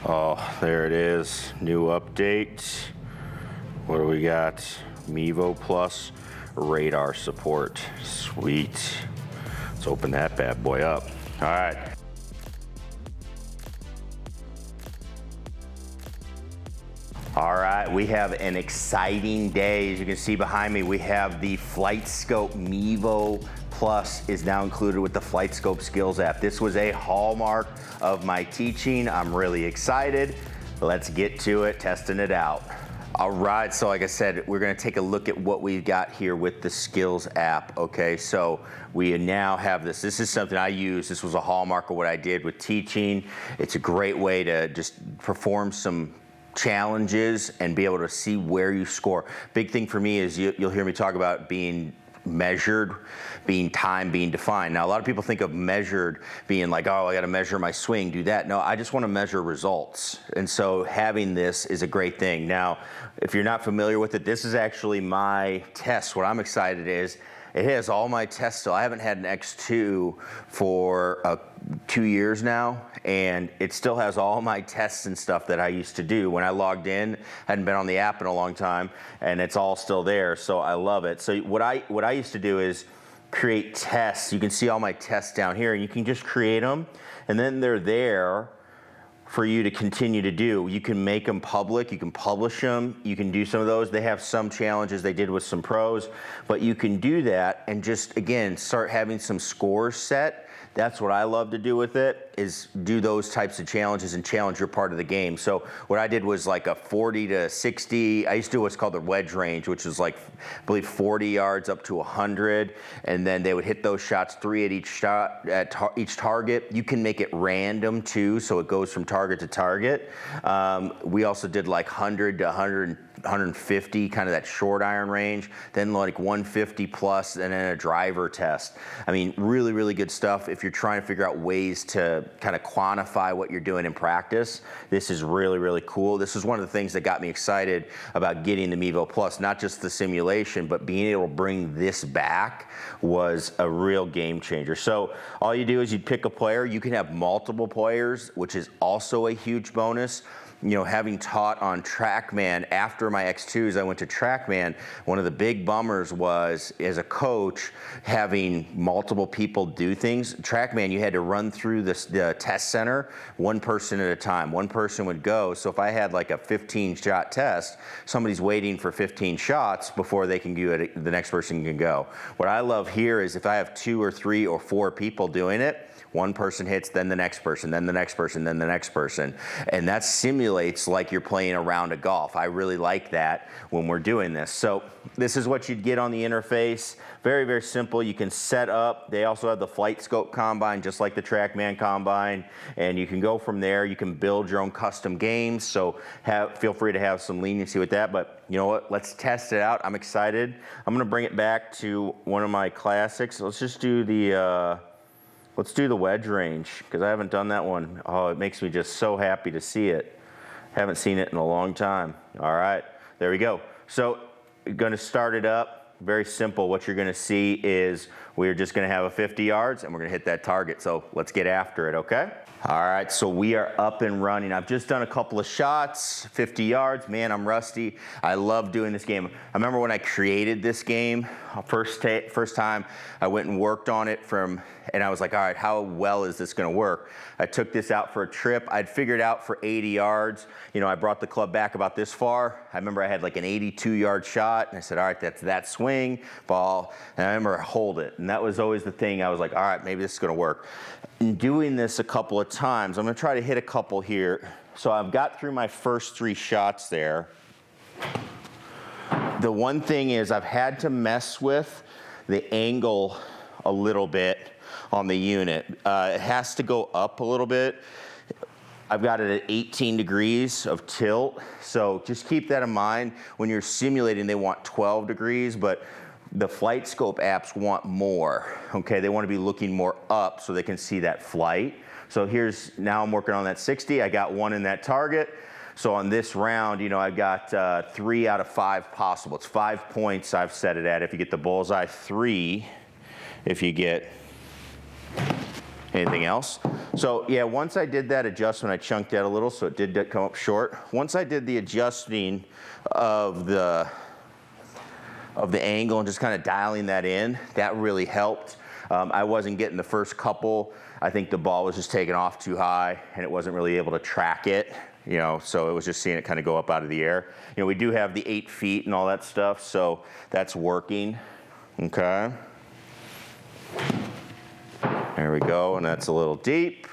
Oh, there it is. New update. What do we got? Mevo Plus radar support. Sweet. Let's open that bad boy up. All right. All right, we have an exciting day. As you can see behind me, we have the Flightscope Mevo Plus is now included with the Flightscope Skills app. This was a hallmark of my teaching. I'm really excited. Let's get to it, testing it out. All right, so like I said, we're gonna take a look at what we've got here with the Skills app, okay? So we now have this. This is something I use. This was a hallmark of what I did with teaching. It's a great way to just perform some challenges and be able to see where you score. Big thing for me is you'll hear me talk about being measured, being time, being defined. Now, a lot of people think of measured being like, oh, I got to measure my swing, do that. No, I just want to measure results. And so having this is a great thing. Now, if you're not familiar with it, this is actually my test. What I'm excited is it has all my tests still. I haven't had an X2 for 2 years now, and it still has all my tests and stuff that I used to do when I logged in. Hadn't been on the app in a long time, and it's all still there, so I love it. So what I used to do is create tests. You can see all my tests down here, and you can just create them, and then they're there for you to continue to do. You can make them public, you can publish them, you can do some of those. They have some challenges they did with some pros, but you can do that and just, again, start having some scores set. That's what I love to do with it, is do those types of challenges and challenge your part of the game. So what I did was like a 40 to 60. I used to do what's called the wedge range, which is like, I believe 40 yards up to 100. And then they would hit those shots, 3 at each shot, at each target. You can make it random too, so it goes from target to target. We also did like 100 to 150, kind of that short iron range, then like 150 plus, and then a driver test. I mean, really, really good stuff. If you're trying to figure out ways to kind of quantify what you're doing in practice, this is really, really cool. This is one of the things that got me excited about getting the Mevo Plus, not just the simulation, but being able to bring this back was a real game changer. So all you do is you pick a player. You can have multiple players, which is also a huge bonus. You know, having taught on TrackMan after my X2s, I went to TrackMan. One of the big bummers was, as a coach, having multiple people do things. TrackMan, you had to run through the test center, one person at a time. One person would go. So if I had like a 15-shot test, somebody's waiting for 15 shots before they can do it, the next person can go. What I love here is if I have 2 or 3 or 4 people doing it, one person hits, then the next person, then the next person, then the next person. And that simulates like you're playing a round of golf. I really like that when we're doing this. So this is what you'd get on the interface. Very, very simple. You can set up. They also have the Flightscope Combine, just like the TrackMan Combine. And you can go from there. You can build your own custom games. So feel free to have some leniency with that. But you know what? Let's test it out. I'm excited. I'm going to bring it back to one of my classics. Let's just do the... Let's do the wedge range, because I haven't done that one. Oh, it makes me just so happy to see it. Haven't seen it in a long time. All right, there we go. So you're gonna start it up. Very simple. What you're gonna see is we're just gonna have a 50 yards and we're gonna hit that target. So let's get after it, okay? All right, so we are up and running. I've just done a couple of shots, 50 yards. Man, I'm rusty. I love doing this game. I remember when I created this game, first time I went and worked on it and I was like, all right, how well is this gonna work? I took this out for a trip. I'd figured out for 80 yards. You know, I brought the club back about this far. I remember I had like an 82-yard shot, and I said, all right, that's that swing, ball, and I remember I hold it. And that was always the thing. I was like, all right, maybe this is gonna work. In doing this a couple of times, I'm gonna try to hit a couple here. So I've got through my first 3 shots there. The one thing is I've had to mess with the angle a little bit on the unit. It has to go up a little bit. I've got it at 18 degrees of tilt. So just keep that in mind. When you're simulating, they want 12 degrees, but the Flightscope apps want more, okay? They want to be looking more up so they can see that flight. So now I'm working on that 60. I got 1 in that target. So on this round, you know, I've got 3 out of 5 possible. It's 5 points I've set it at. If you get the bullseye, 3 if you get anything else. So yeah, once I did that adjustment, I chunked that a little, so it did come up short. Once I did the adjusting of the angle and just kind of dialing that in, that really helped. I wasn't getting the first couple. I think the ball was just taking off too high and it wasn't really able to track it, you know, so it was just seeing it kind of go up out of the air. You know, we do have the 8 feet and all that stuff, so that's working, okay. There we go, and that's a little deep.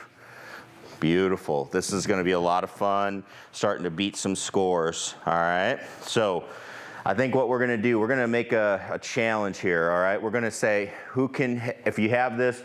Beautiful. This is gonna be a lot of fun, starting to beat some scores, all right? So I think what we're gonna do, we're gonna make a challenge here, all right? We're gonna say, who can, if you have this,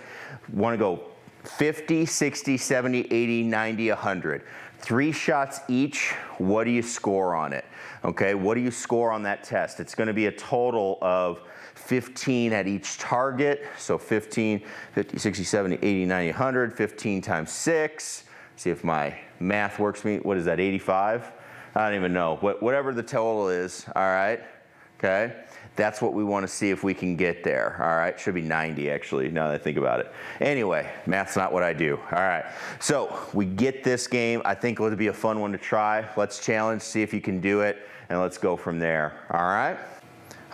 wanna go 50, 60, 70, 80, 90, 100. 3 shots each, what do you score on it? Okay, what do you score on that test? It's gonna be a total of 15 at each target. So 15, 50, 60, 70, 80, 90, 100, 15 times 6. See if my math works for me. What is that, 85? I don't even know. Whatever the total is, all right, okay? That's what we want to see if we can get there, all right? Should be 90, actually, now that I think about it. Anyway, math's not what I do, all right? So we get this game. I think it'll be a fun one to try. Let's challenge, see if you can do it, and let's go from there, all right?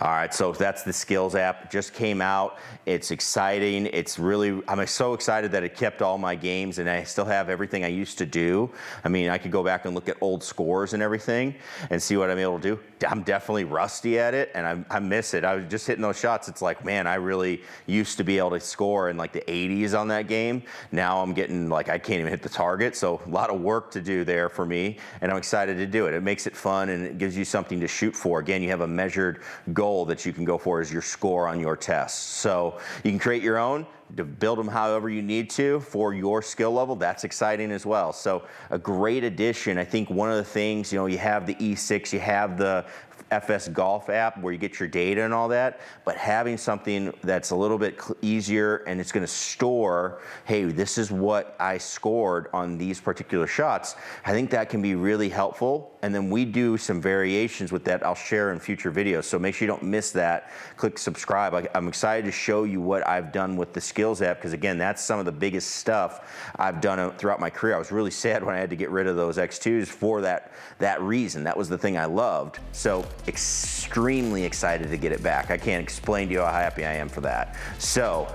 All right, so that's the Skills app. It just came out. It's exciting. It's really, I'm so excited that it kept all my games and I still have everything I used to do. I mean, I could go back and look at old scores and everything and see what I'm able to do. I'm definitely rusty at it and I miss it. I was just hitting those shots. It's like, man, I really used to be able to score in like the 80s on that game. Now I'm getting like, I can't even hit the target. So a lot of work to do there for me and I'm excited to do it. It makes it fun and it gives you something to shoot for. Again, you have a measured goal that you can go for as your score on your tests. So you can create your own, to build them however you need to for your skill level. That's exciting as well. So a great addition. I think one of the things, you know, you have the E6, you have the FS Golf app where you get your data and all that, but having something that's a little bit easier and it's going to store, hey, this is what I scored on these particular shots. I think that can be really helpful. And then we do some variations with that I'll share in future videos. So make sure you don't miss that. Click subscribe. I'm excited to show you what I've done with the Skills app because again, that's some of the biggest stuff I've done throughout my career. I was really sad when I had to get rid of those X2s for that reason. That was the thing I loved. So extremely excited to get it back. I can't explain to you how happy I am for that. So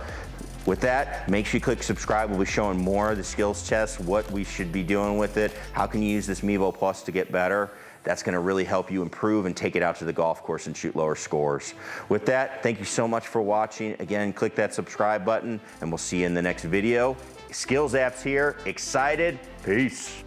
with that, make sure you click subscribe. We'll be showing more of the skills tests, what we should be doing with it, how can you use this Mevo Plus to get better. That's gonna really help you improve and take it out to the golf course and shoot lower scores. With that, thank you so much for watching. Again, click that subscribe button and we'll see you in the next video. Skills app's here, excited, peace.